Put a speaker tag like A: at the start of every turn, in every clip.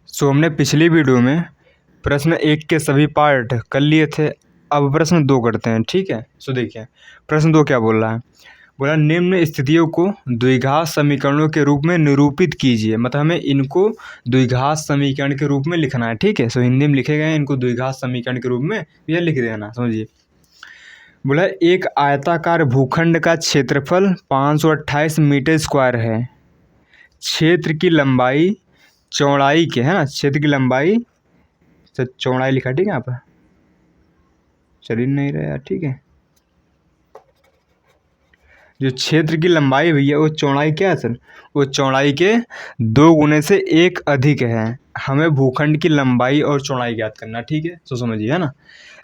A: हमने पिछली वीडियो में प्रश्न 1 के सभी पार्ट कर लिए थे। अब प्रश्न 2 करते हैं, ठीक है। देखिए प्रश्न 2 क्या बोल रहा है। बोला निम्न स्थितियों को द्विघात समीकरणों के रूप में निरूपित कीजिए। मतलब हमें इनको द्विघात समीकरण के रूप में लिखना है, ठीक है। हिंदी में लिखे गए हैं, इनको द्विघात समीकरण के रूप में यह लिख देना। समझिए, बोला एक आयताकार भूखंड का क्षेत्रफल 528 मीटर स्क्वायर है। क्षेत्र की लंबाई चौड़ाई के, है ना, क्षेत्र की लंबाई सर चौड़ाई लिखा, ठीक है। यहाँ पर चल नहीं रहा यार, ठीक है। जो क्षेत्र की लंबाई भैया वो चौड़ाई क्या है सर, वो चौड़ाई के 2 गुने से 1 अधिक है। हमें भूखंड की लंबाई और चौड़ाई ज्ञात करना, ठीक है। समझिए, है ना।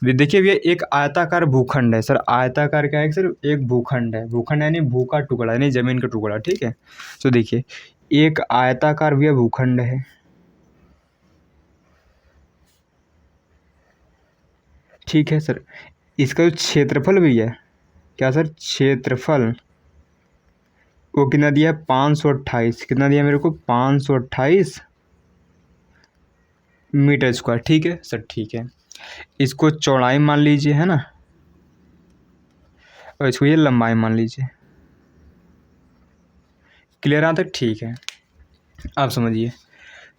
A: देखिए भैया एक आयताकार भूखंड है सर। आयताकार क्या है सर, एक भूखंड है। भूखंड यानी भू का टुकड़ा, यानी जमीन का टुकड़ा, ठीक है। देखिए एक आयताकार भैया भूखंड है, ठीक है सर। इसका जो क्षेत्रफल भैया क्या सर, क्षेत्रफल वो कितना दिया है, 528। कितना दिया मेरे को, 528 मीटर स्क्वायर, ठीक है सर, ठीक है। इसको चौड़ाई मान लीजिए, है ना, और इसको ये लंबाई मान लीजिए। क्लियर यहाँ तक, ठीक है। आप समझिए,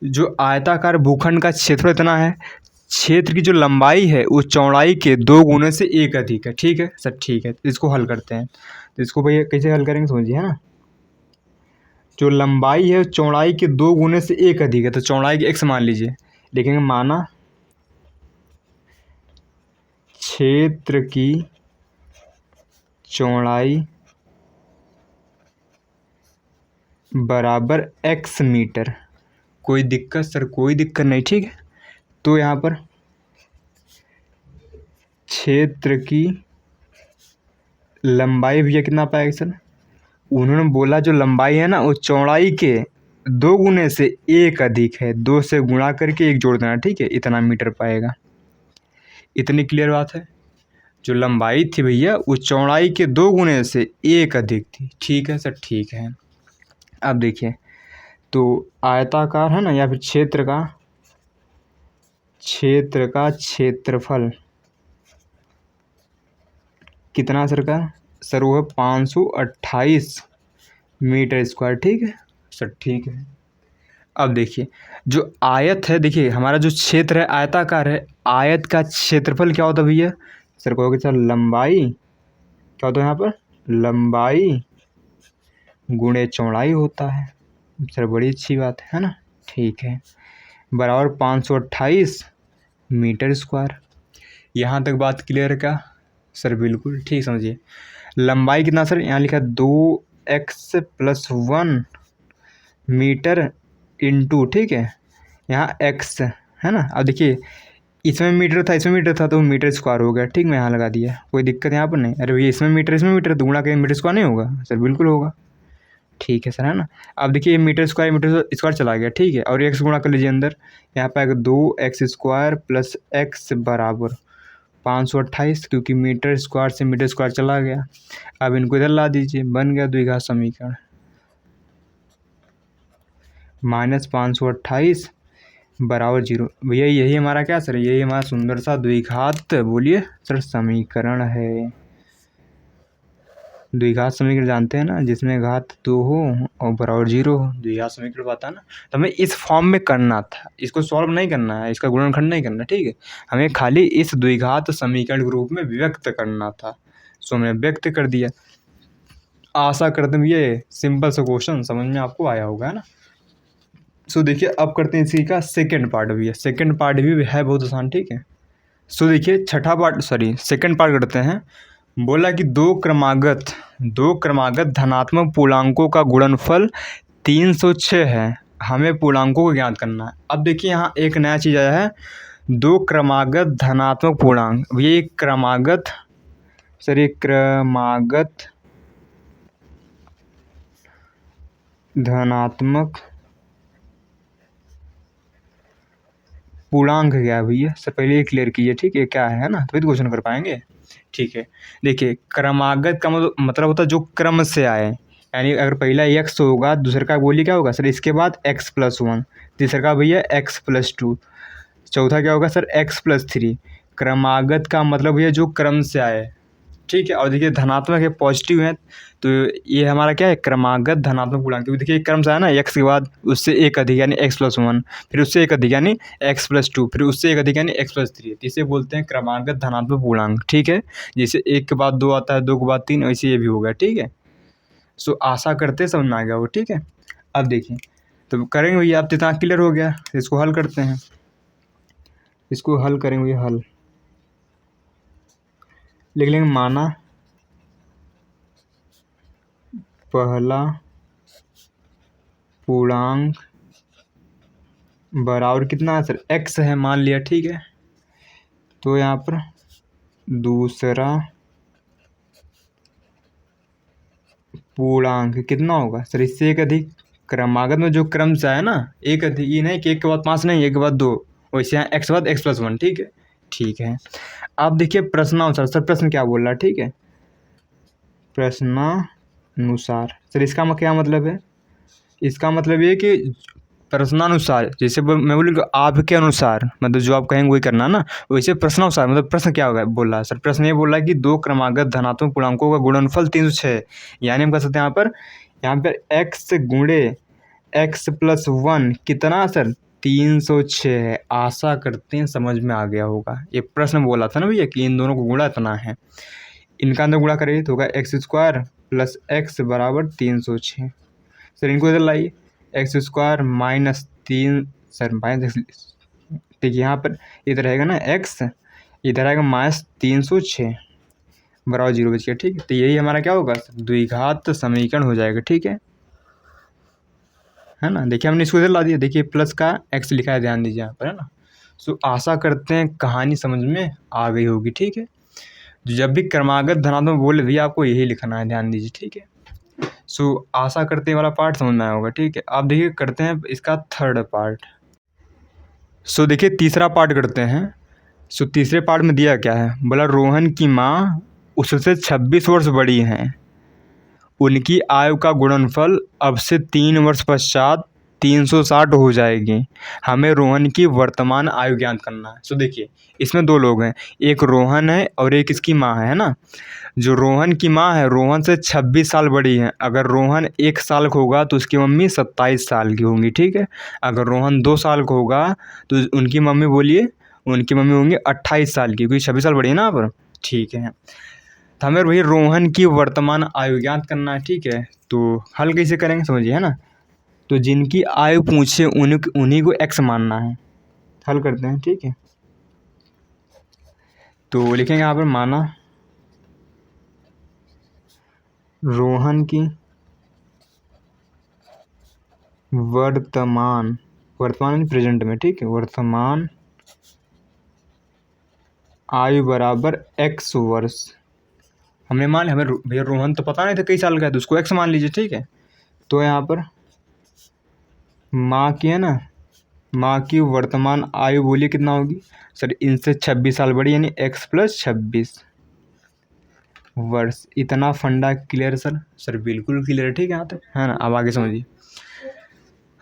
A: जो आयताकार भूखंड का क्षेत्रफल इतना है, क्षेत्र की जो लंबाई है वो चौड़ाई के 2 गुने से 1 अधिक है, ठीक है सर, ठीक है। इसको हल करते हैं, तो इसको भैया कैसे हल करेंगे समझिए, है ना। जो लंबाई है चौड़ाई के 2 गुने से 1 अधिक है, तो चौड़ाई के x मान लीजिए। लिखेंगे माना क्षेत्र की चौड़ाई बराबर x मीटर। कोई दिक्कत सर, कोई दिक्कत नहीं, ठीक है। तो यहाँ पर क्षेत्र की लंबाई भैया कितना पाएगा सर, उन्होंने बोला जो लंबाई है ना वो चौड़ाई के 2 गुने से 1 अधिक है। 2 से गुणा करके 1 जोड़ देना, ठीक है, इतना मीटर पाएगा। इतनी क्लियर बात है। जो लंबाई थी भैया वो चौड़ाई के 2 गुने से 1 अधिक थी, ठीक है सर, ठीक है। अब देखिए, तो आयताकार है ना, या फिर क्षेत्र का क्षेत्रफल कितना सर वो है 528 मीटर स्क्वायर, ठीक है सर, ठीक है। अब देखिए जो आयत है, देखिए हमारा जो क्षेत्र है आयताकार है, आयत का क्षेत्रफल क्या होता है भैया सर, कहोगे सर लंबाई क्या होता है यहाँ पर, लंबाई गुणे चौड़ाई होता है सर। बड़ी अच्छी बात है ना, ठीक है। बराबर 528 मीटर स्क्वायर। यहाँ तक बात क्लियर का सर, बिल्कुल ठीक। समझिए लंबाई कितना सर, यहाँ लिखा 2x+1 मीटर इंटू, ठीक है, यहाँ x है ना। अब देखिए इसमें मीटर था, इसमें मीटर था, तो मीटर स्क्वायर हो गया, ठीक। मैं यहाँ लगा दिया, कोई दिक्कत यहाँ पर नहीं। अरे भैया इसमें मीटर तो गुणा करें मीटर स्क्वायर नहीं होगा सर, बिल्कुल होगा, ठीक है सर, है ना। अब देखिए मीटर स्क्वायर चला गया, ठीक है, और x गुणा कर लीजिए अंदर। यहाँ पे आएगा 2x² + x बराबर 528, क्योंकि मीटर स्क्वायर से मीटर स्क्वायर चला गया। अब इनको इधर ला दीजिए, बन गया द्विघात समीकरण। -528 बराबर 0। भैया यही हमारा क्या सर, यही हमारा सुंदर सा द्विघात, बोलिए सर, समीकरण है। द्विघात समीकरण जानते हैं ना, जिसमें घात 2 हो और बराबर 0 हो, द्विघात समीकरण आता है ना। तो हमें इस फॉर्म में करना था, इसको सॉल्व नहीं करना है, इसका गुणनखंड नहीं करना, ठीक है। हमें खाली इस द्विघात समीकरण के रूप में व्यक्त करना था। हमने व्यक्त कर दिया। आशा करते हैं ये सिंपल सा क्वेश्चन समझ में आपको आया होगा, है ना। देखिए अब करते हैं इसी का सेकेंड पार्ट भी है। सेकेंड पार्ट भी है बहुत आसान, ठीक है। देखिए सेकेंड पार्ट करते हैं। बोला कि दो क्रमागत धनात्मक पूर्णांकों का गुणनफल 306 है। हमें पूर्णांकों को ज्ञात करना है। अब देखिए यहाँ एक नया चीज़ आया है, दो क्रमागत धनात्मक पूर्णांक। ये क्रमागत धनात्मक पूर्णांक क्या है भैया सर, पहले ये क्लियर कीजिए, ठीक है, क्या है ना, तभी तो क्वेश्चन कर पाएंगे, ठीक है। देखिए क्रमागत का मतलब होता है जो क्रम से आए, यानी अगर पहला एक्स होगा, दूसरे का बोलिए क्या होगा सर, इसके बाद x+1, तीसरे का भैया x+2, चौथा क्या होगा सर x+3। क्रमागत का मतलब भैया जो क्रम से आए, ठीक है। और देखिए धनात्मक है, पॉजिटिव है, तो ये हमारा क्या है, क्रमागत धनात्मक पूर्णांक। क्योंकि देखिए क्रम से आया ना, एक्स के बाद उससे एक अधिक यानी x+1, फिर उससे एक अधिक यानी x+2, फिर उससे एक अधिक यानी x+3, इसे बोलते हैं क्रमागत धनात्मक पूर्णांक, ठीक है। जैसे एक के बाद दो आता है, दो के बाद तीन, वैसे ये भी होगा, ठीक है। सो आशा करते समझ में आ गया वो, ठीक है। अब देखिए तो करेंगे भैया, अब इतना क्लियर हो गया, इसको हल करते हैं, इसको हल करेंगे भैया, हल लिख लेंगे। माना पहला पूर्णांक बराबर कितना है सर, x है मान लिया, ठीक है। तो यहाँ पर दूसरा पूर्णांक कितना होगा सर, इससे एक अधिक। क्रमागत में जो क्रम से है ना, एक अधिक, ये नहीं कि एक के बाद 5 नहीं, एक के बाद 2, वैसे यहाँ x बाद x+1, ठीक है, ठीक है। अब देखिए प्रश्नानुसार, सर प्रश्न क्या बोल रहा है, ठीक है। प्रश्नानुसार सर इसका क्या मतलब है, इसका मतलब ये कि प्रश्नानुसार, जैसे मैं बोलूँ आपके अनुसार, मतलब जो आप कहेंगे वही करना ना, वैसे प्रश्नानुसार मतलब प्रश्न क्या होगा बोल रहा है सर, प्रश्न ये बोल रहा है कि दो क्रमागत धनात्मक पूर्णांकों का गुणनफल 306 है। यानी हम कह सकते हैं यहाँ पर x गुणे x+1 कितना सर, 306 है। आशा करते हैं समझ में आ गया होगा। ये प्रश्न बोला था ना भैया कि इन दोनों को गुणा इतना है, इनका अंदर गुणा करेंगे तो होगा x² + x बराबर 306। सर इनको इधर लाइए, x² - 3 सर माइनस, देखिए यहाँ पर इधर रहेगा ना x, इधर आएगा -306 बराबर 0 बच गया, ठीक है। तो यही हमारा क्या होगा, द्विघात समीकरण हो जाएगा, ठीक है ना। देखिए हमने इसको इधर ला दिया, देखिए प्लस का x लिखा है, ध्यान दीजिए यहाँ पर, है ना। सो आशा करते हैं कहानी समझ में आ गई होगी, ठीक है। जब भी क्रमागत धनात्मक बोले भी आपको यही लिखना है, ध्यान दीजिए, ठीक है। सो आशा करते हैं वाला पार्ट समझ में आया होगा, ठीक है। अब देखिए करते हैं इसका थर्ड पार्ट। सो देखिए तीसरा पार्ट करते हैं। सो तीसरे पार्ट में दिया क्या है, बोला रोहन की माँ उससे 26 वर्ष बड़ी हैं, उनकी आयु का गुणनफल अब से 3 वर्ष पश्चात 360 हो जाएगी। हमें रोहन की वर्तमान आयु ज्ञात करना है। सो देखिए इसमें दो लोग हैं, एक रोहन है और एक इसकी माँ है ना। जो रोहन की माँ है, रोहन से 26 साल बड़ी है। अगर रोहन 1 साल का होगा तो उसकी मम्मी 27 साल की होंगी, ठीक है। अगर रोहन 2 साल का होगा तो उनकी मम्मी बोलिए, उनकी मम्मी होंगी 28 साल की, क्योंकि 26 साल बड़ी है ना पर, ठीक है। तो हमें वही रोहन की वर्तमान आयु ज्ञात करना है, ठीक है। तो हल कैसे करेंगे समझिए, है ना। तो जिनकी आयु पूछे उन्हीं को x मानना है। हल करते हैं, ठीक है। तो लिखेंगे यहाँ पर, माना रोहन की वर्तमान प्रेजेंट में, ठीक है, वर्तमान आयु बराबर x वर्ष। हमने मान लिया, हमें भैया रोहन तो पता नहीं था कई साल का है, तो उसको x मान लीजिए, ठीक है। तो यहाँ पर माँ की है ना, माँ की वर्तमान आयु बोलिए कितना होगी सर, इनसे 26 साल बड़ी, यानी x + 26 वर्ष। इतना फंडा क्लियर सर, सर बिल्कुल क्लियर, ठीक है यहाँ तक, है ना। अब आगे समझिए।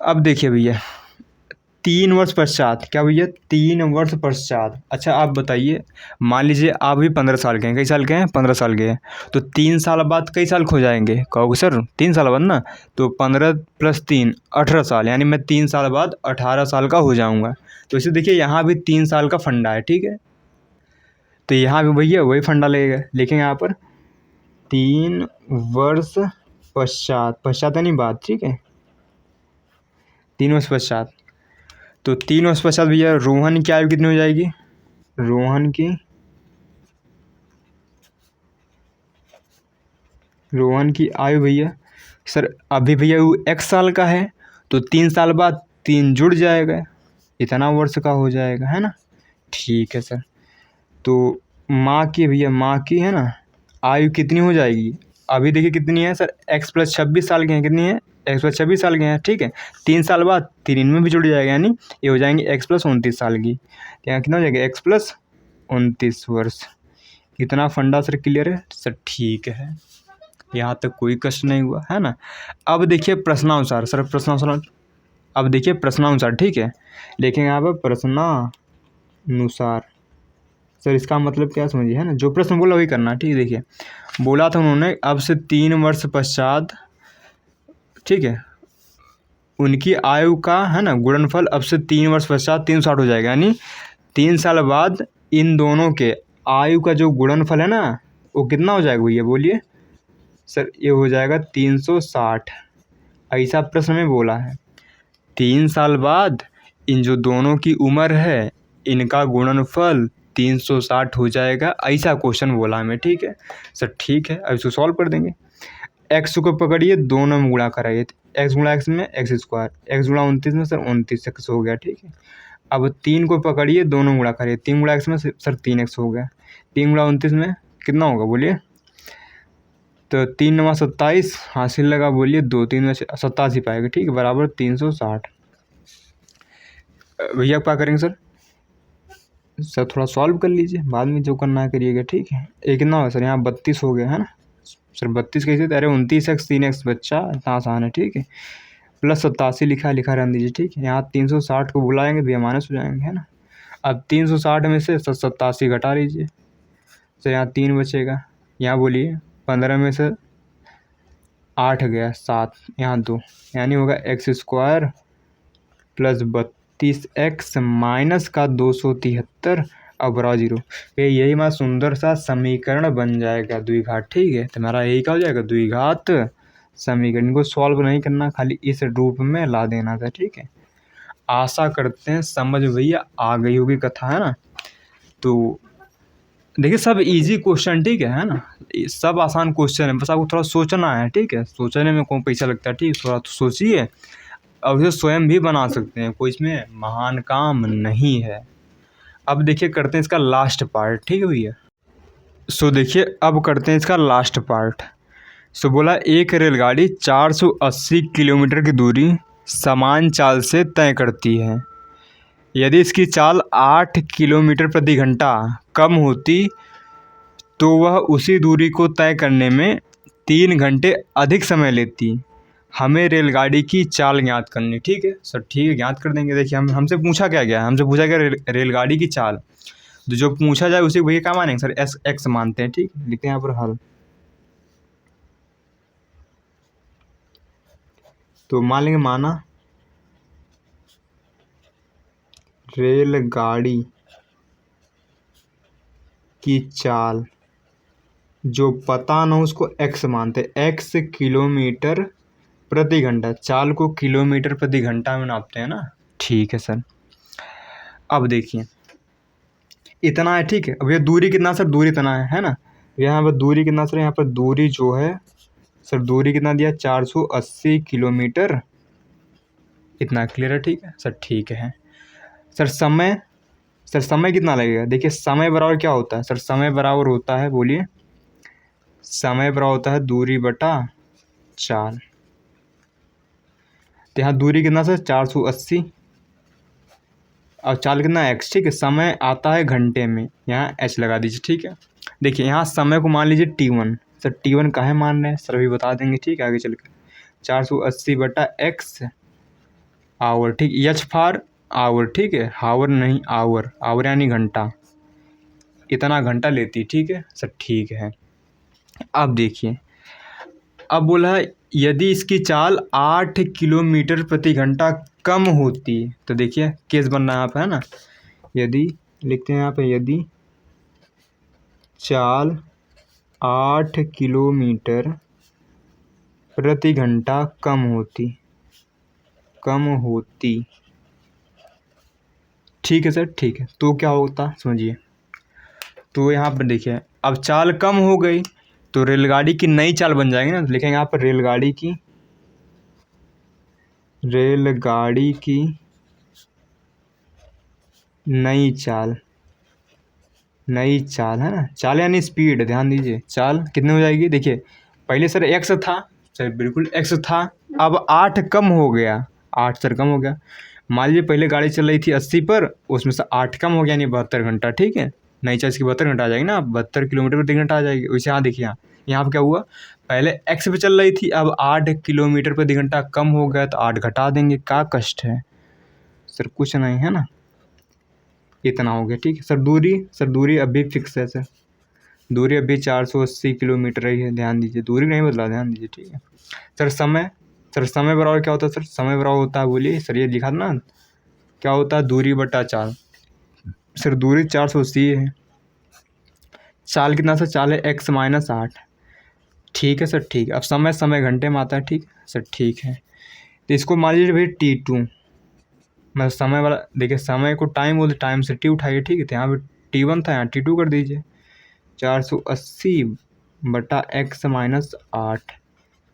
A: अब देखिए भैया 3 वर्ष पश्चात, क्या भैया 3 वर्ष पश्चात। अच्छा आप बताइए, मान लीजिए आप भी 15 साल के हैं, कई साल के हैं, 15 साल के हैं, तो 3 साल बाद कई साल खो जाएंगे, कहोगे सर 3 साल बाद ना, तो 15 + 3 18 साल, यानी मैं 3 साल बाद 18 साल का हो जाऊंगा। तो इसे देखिए यहाँ भी 3 साल का फंडा है, ठीक है। तो यहाँ भी भैया वही फंडा लगेगा, लिखेंगे यहाँ पर 3 वर्ष पश्चात यानी बाद, ठीक है, 3 वर्ष पश्चात। तो 3 वर्ष पश्चात भैया रोहन की आयु कितनी हो जाएगी, रोहन की आयु भैया सर, अभी भैया वो 1 साल का है, तो 3 साल बाद 3 जुड़ जाएगा, इतना वर्ष का हो जाएगा, है ना, ठीक है सर। तो माँ की भैया, माँ की है ना आयु कितनी हो जाएगी, अभी देखिए कितनी है सर, x + 26 साल के हैं, कितनी है, x + 26 साल के हैं, ठीक है। 3 साल बाद 3 इनमें भी जुड़ जाएगा, यानी ये हो जाएंगे x + 29 साल की। यहाँ कितना हो जाएगा, x + 29 वर्ष। कितना फंडा सर क्लियर है सर, ठीक है। यहाँ तक कोई कष्ट नहीं हुआ, है ना। अब देखिए प्रश्नानुसार, सर प्रश्नानुसार, अब देखिए प्रश्नानुसार, ठीक है, लेकिन यहाँ पर प्रश्नानुसार, सर इसका मतलब क्या समझिए, है ना, जो प्रश्न बोला वही करना, ठीक है। देखिए बोला था उन्होंने अब से 3 वर्ष पश्चात, ठीक है, उनकी आयु का, है ना, गुणनफल अब से 3 वर्ष पश्चात 360 हो जाएगा, यानी 3 साल बाद इन दोनों के आयु का जो गुणनफल है ना वो कितना हो जाएगा भैया, बोलिए सर। ये हो जाएगा 360, ऐसा प्रश्न में बोला है। 3 साल बाद इन जो दोनों की उम्र है इनका गुणनफल 360 हो जाएगा, ऐसा क्वेश्चन बोला हमें, ठीक है सर। ठीक है, अब इसको सॉल्व कर देंगे। एक्स को पकड़िए, दोनों में गुणा कराइए, एक्स गुणा एक्स में एक्स स्क्वायर, एक्स गुणा 29 में सर 29 एक्स हो गया, ठीक है। अब 3 को पकड़िए, दोनों गुणा करिए, 3 गुणा एक्स में सर 3x हो गया, 3 गुणा 29 में कितना होगा बोलिए, तो 3×9 27 हासिल लगा, बोलिए 2 3 में 87 पाएगा, ठीक है, बराबर 360। भैया क्या करेंगे सर, सर थोड़ा सॉल्व कर लीजिए, बाद में जो करना है करिएगा, ठीक है। एक कितना होगा सर, यहाँ 32 हो गया, है ना सर, 32 कैसे, अरे 29x 3x बच्चा, इतना आसान है, ठीक है। प्लस 87 लिखा रहने दीजिए, ठीक है। यहाँ 360 को बुलाएंगे भैया माइनस हो जाएंगे, है ना। अब 360 में से 87 घटा लीजिए, तो यहाँ 3 बचेगा, यहाँ बोलिए 15 में से 8 गया 7, यहाँ 2, यानी होगा x square plus 32x minus का 273 अब बराबर 0। यही हमारा सुंदर सा समीकरण बन जाएगा द्विघात, ठीक है। तो हमारा यही क्या हो जाएगा, द्विघात समीकरण। इनको सॉल्व नहीं करना, खाली इस रूप में ला देना था, ठीक है। आशा करते हैं समझ भैया आ गई होगी कथा, है ना। तो देखिए सब इजी क्वेश्चन, ठीक है ना, सब आसान क्वेश्चन है, बस आपको थोड़ा सोचना है, ठीक है। सोचने में कौन पैसा लगता है, ठीक है, थोड़ा तो सोचिए, अब इसे स्वयं भी बना सकते हैं, कोई इसमें महान काम नहीं है। अब देखिए करते हैं इसका लास्ट पार्ट, ठीक है भैया। सो देखिए अब करते हैं इसका लास्ट पार्ट। सो बोला एक रेलगाड़ी 480 किलोमीटर की दूरी समान चाल से तय करती है। यदि इसकी चाल 8 किलोमीटर प्रति घंटा कम होती तो वह उसी दूरी को तय करने में 3 घंटे अधिक समय लेती। हमें रेलगाड़ी की चाल ज्ञात करनी, ठीक है सर। ठीक है, ज्ञात कर देंगे। देखिए हमसे पूछा क्या गया, हमसे पूछा गया रेलगाड़ी की चाल, तो जो पूछा जाए उसी भैया क्या मानेंगे सर, एक्स मानते हैं, ठीक। लिखते हैं यहाँ पर हल। तो मान लेंगे, माना रेलगाड़ी की चाल, जो पता ना उसको एक्स मानते, एक्स किलोमीटर प्रति घंटा, चाल को किलोमीटर प्रति घंटा में नापते हैं ना, ठीक है सर। अब देखिए इतना है, ठीक है। अब ये दूरी कितना सर, दूरी इतना है ना। यहाँ पर दूरी कितना सर, यहाँ पर दूरी जो है सर, दूरी कितना दिया 480 किलोमीटर, इतना क्लियर है, ठीक है सर। ठीक है सर, समय, सर समय कितना लगेगा, देखिए समय बराबर क्या होता है सर, समय बराबर होता है, बोलिए, समय बराबर होता है दूरी बटा चाल। तो यहाँ दूरी कितना सर 480, और चाल कितना एक्स, ठीक है। समय आता है घंटे में, यहाँ एच लगा दीजिए, ठीक है। देखिए यहाँ समय को मान लीजिए T1, सर T1 काहे मान रहे हैं सर, अभी बता देंगे, ठीक है, आगे चल कर। 480 बटा एक्स आवर, ठीक, एच फॉर आवर, ठीक है, हावर नहीं आवर, आवर यानी घंटा, इतना घंटा लेती, ठीक है सर। ठीक है, अब देखिए अब बोला है यदि इसकी चाल 8 किलोमीटर प्रति घंटा कम होती, तो देखिए केस बन रहा है यहाँ पे, है ना। यदि लिखते हैं यहाँ पे, यदि चाल 8 किलोमीटर प्रति घंटा कम होती, ठीक है सर। ठीक है, तो क्या होता समझिए। तो यहाँ पर देखिए अब चाल कम हो गई तो रेलगाड़ी की नई चाल बन जाएगी ना, लिखेंगे यहाँ पर रेलगाड़ी की नई चाल, है ना। चाल यानी स्पीड, ध्यान दीजिए, चाल कितनी हो जाएगी, देखिए पहले सर एक्स था सर, बिल्कुल एक्स था, अब 8 कम हो गया, 8 सर कम हो गया। मान लीजिए पहले गाड़ी चल रही थी 80 पर, उसमें से 8 कम हो गया यानी 72 घंटा, ठीक है। नई चाल इसकी 72 घंटा आ जाएगी ना, 72 किलोमीटर प्रति घंटा आ जाएगी। वैसे यहाँ देखिए, यहाँ पर क्या हुआ, पहले एक्स पे चल रही थी, अब 8 किलोमीटर प्रति घंटा कम हो गया तो 8 घटा देंगे, क्या कष्ट है सर, कुछ नहीं है ना, इतना हो गया। ठीक है सर, दूरी अभी फिक्स है सर, दूरी अभी 480 किलोमीटर ही है, ध्यान दीजिए, दूरी नहीं बदला, ध्यान दीजिए। ठीक है सर, समय बराबर क्या होता है सर, समय बराबर होता है, बोलिए सर, ये लिखा ना, क्या होता है, दूरी बटा चाल। सर दूरी 480 है, चाल कितना सर, चाल है x-8। ठीक है सर, ठीक है। अब समय घंटे में आता है, ठीक है सर, ठीक है। तो इसको मान लीजिए भाई T2, मतलब समय वाला, देखिए समय को टाइम बोलते, टाइम से टी उठाइए, ठीक है, तो यहाँ पे T1 था, यहाँ T2 कर दीजिए। 480 बटा x-8,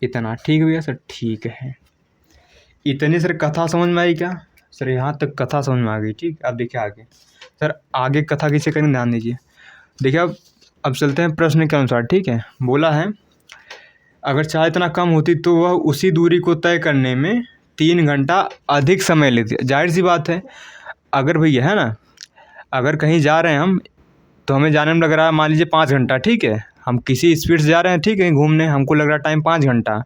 A: इतना। ठीक है भैया सर, ठीक है। इतनी सर कथा समझ में आई क्या सर, यहाँ तक कथा समझ में आ गई। ठीक, अब देखिए आगे सर, आगे कथा किसे करेंगे, ध्यान दीजिए। देखिए अब चलते हैं प्रश्न के अनुसार। ठीक है, बोला है अगर चाल इतना कम होती तो वह उसी दूरी को तय करने में 3 घंटा अधिक समय लेती। जाहिर सी बात है, अगर भैया है ना, अगर कहीं जा रहे हैं हम, तो हमें जाने में लग रहा है मान लीजिए 5 घंटा, ठीक है, हम किसी स्पीड से जा रहे हैं, ठीक है, घूमने, हमको लग रहा है टाइम 5 घंटा।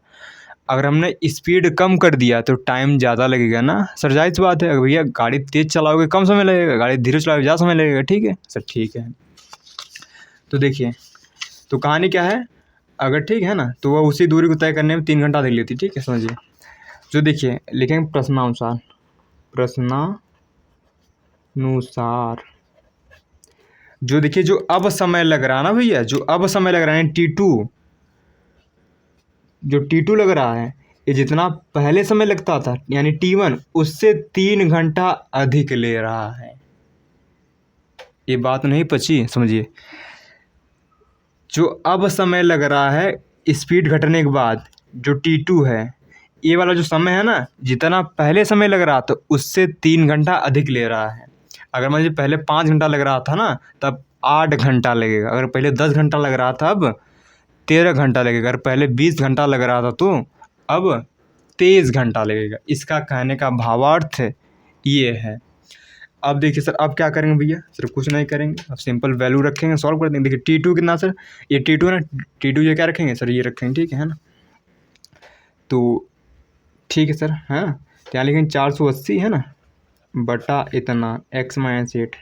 A: अगर हमने स्पीड कम कर दिया तो टाइम ज़्यादा लगेगा ना सर, जाहिर सी बात है। अगर भैया गाड़ी तेज़ चलाओगे कम समय लगेगा, गाड़ी धीरे चलाओगे ज़्यादा समय लगेगा। ठीक है सर, ठीक है। तो देखिए, तो कहानी क्या है, अगर ठीक है ना, तो वह उसी दूरी को तय करने में 3 घंटा देख लेती। ठीक है, समझिए। जो देखिए लिखेंगे प्रश्नानुसार, प्रश्नानुसार जो देखिए, जो अब समय लग रहा है ना भैया, जो अब समय लग रहा है T2, जो T2 लग रहा है, ये जितना पहले समय लगता था यानी T1, उससे 3 घंटा अधिक ले रहा है। ये बात नहीं पची, समझिए। जो अब समय लग रहा है स्पीड घटने के बाद, जो T2 है, ये वाला जो समय है ना, जितना पहले समय लग रहा था उससे 3 घंटा अधिक ले रहा है। अगर मान लीजिए पहले 5 घंटा लग रहा था ना, तब 8 घंटा लगेगा। अगर पहले 10 घंटा लग रहा था, अब 13 घंटा लगेगा। अगर पहले 20 घंटा लग रहा था, तो अब 23 घंटा लगेगा। इसका कहने का भावार्थ ये है। अब देखिए सर, अब क्या करेंगे भैया सर, कुछ नहीं करेंगे, अब सिंपल वैल्यू रखेंगे, सॉल्व कर देंगे। देखिए T2 कितना सर, ये T2 है ना, T2 ये क्या रखेंगे सर, ये रखेंगे। ठीक है ना, तो ठीक है सर, हाँ, तो यहाँ लिखेंगे 480 है ना, बटा इतना x-8।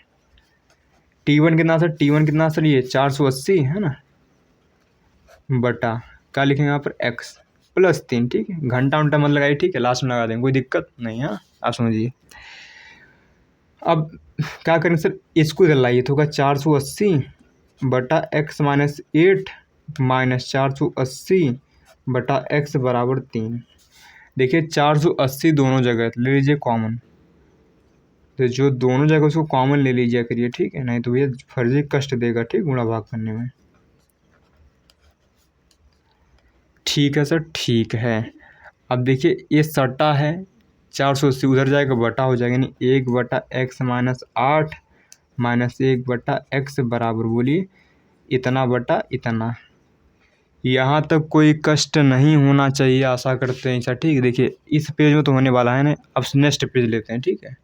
A: T1 कितना सर, T1 कितना सर, ये 480 है ना, बटा क्या लिखेंगे यहाँ पर x + 3। ठीक है, घंटा उंटा मत लगाइए, ठीक है, लास्ट में लगा देंगे, कोई दिक्कत नहीं है, आप समझिए। अब क्या करें सर, इसको इधर लाइए, तो होगा 480 बटा x-8 माइनस 480 बटा x बराबर 3। देखिए 480 दोनों जगह ले लीजिए कॉमन, तो जो दोनों जगह उसको कॉमन ले लीजिए करिए। ठीक है, नहीं तो ये फर्जी कष्ट देगा, ठीक, गुणा भाग करने में। ठीक है सर, ठीक है। अब देखिए ये सट्टा है, 480 उधर जाएगा, बटा हो जाएगा, यानी 1 बटा x-8 माइनस 1 बटा x बराबर, बोलिए इतना बटा इतना। यहाँ तक कोई कष्ट नहीं होना चाहिए, आशा करते हैं ऐसा। ठीक है, देखिए इस पेज में तो होने वाला है ना, अब नेक्स्ट पेज लेते हैं। ठीक है,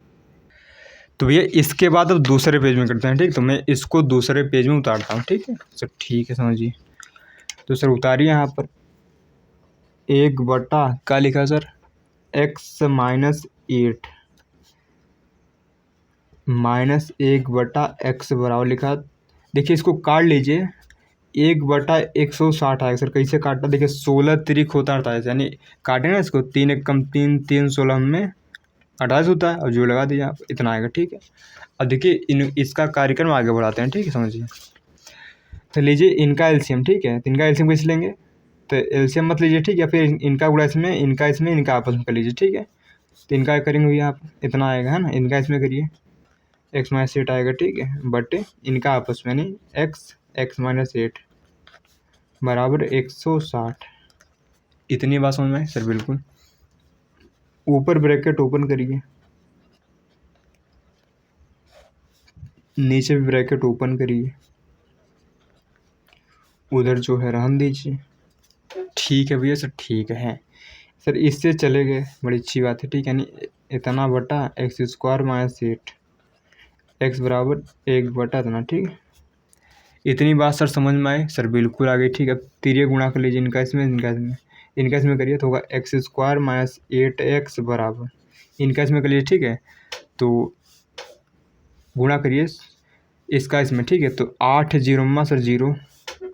A: तो भैया इसके बाद अब दूसरे पेज में करते हैं। ठीक, तो मैं इसको दूसरे पेज में उतारता हूँ। ठीक है सर, ठीक है, समझिए। तो सर उतारिए यहाँ पर, 1 बटा क्या लिखा सर, x-8 माइनस 1 बटा x बराबर लिखा। देखिए इसको काट लीजिए, 1 बटा 160 आएगा सर। कैसे काटना, देखिए 16 तिरिक होता है, यानी काटे ना इसको, 3 1 कम 3, 3 16 में 28 होता है, और जो लगा दीजिए आप, इतना आएगा। ठीक है, अब देखिए इसका कार्यक्रम आगे बढ़ाते हैं। ठीक है, समझिए। तो लीजिए इनका एलसीएम। ठीक है, तो इनका एलसीएम कैसे लेंगे, तो एलसीएम मत लीजिए, ठीक है, फिर इनका गुणा इसमें, इनका आपस में कर लीजिए। ठीक है, तो इनका करेंगे भैया आप, इतना आएगा है ना, इनका इसमें करिए, x-8 आएगा। ठीक है, बटे इनका आपस में, यानी x-8 बराबर 160। इतनी बात समझ में आई सर, बिल्कुल। ऊपर ब्रैकेट ओपन करिए, नीचे भी ब्रैकेट ओपन करिए, उधर जो है रहन दीजिए। ठीक है भैया सर, ठीक है सर, इससे चले गए, बड़ी अच्छी बात है। ठीक है, यानी इतना बटा x² - 8, x बराबर 1 बटा इतना। ठीक है, इतनी बात सर समझ में आई? सर बिल्कुल आ गई। ठीक है, तिर्यक गुणा कर लीजिए इनका इसमें, इनका इसमें करिए तो होगा एक्स स्क्वायर माइनस 8x बराबर, इनका इसमें करिए। ठीक है, तो गुणा करिए इसका इसमें। ठीक है, तो 8 जीरो सर 0,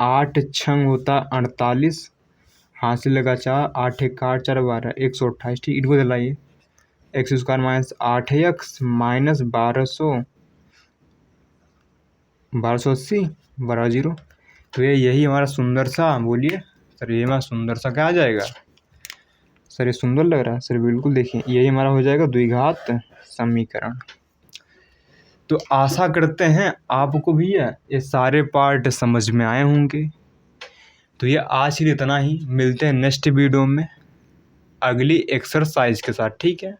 A: 8 छंग होता 48, हासिल लगा 4, 8 एक 8 4 12, 128। ठीक, इनको दिलाइए x square minus 8x minus 1280 बराबर 0। तो ये यही हमारा सुंदर सा, बोलिए सर, ये हमारा सुंदर सा क्या आ जाएगा? सर ये सुंदर लग रहा है सर, बिल्कुल। देखिए यही हमारा हो जाएगा द्विघात समीकरण। तो आशा करते हैं आपको भी ये सारे पार्ट समझ में आए होंगे। तो ये आज के लिए इतना ही, मिलते हैं नेक्स्ट वीडियो में अगली एक्सरसाइज के साथ। ठीक है।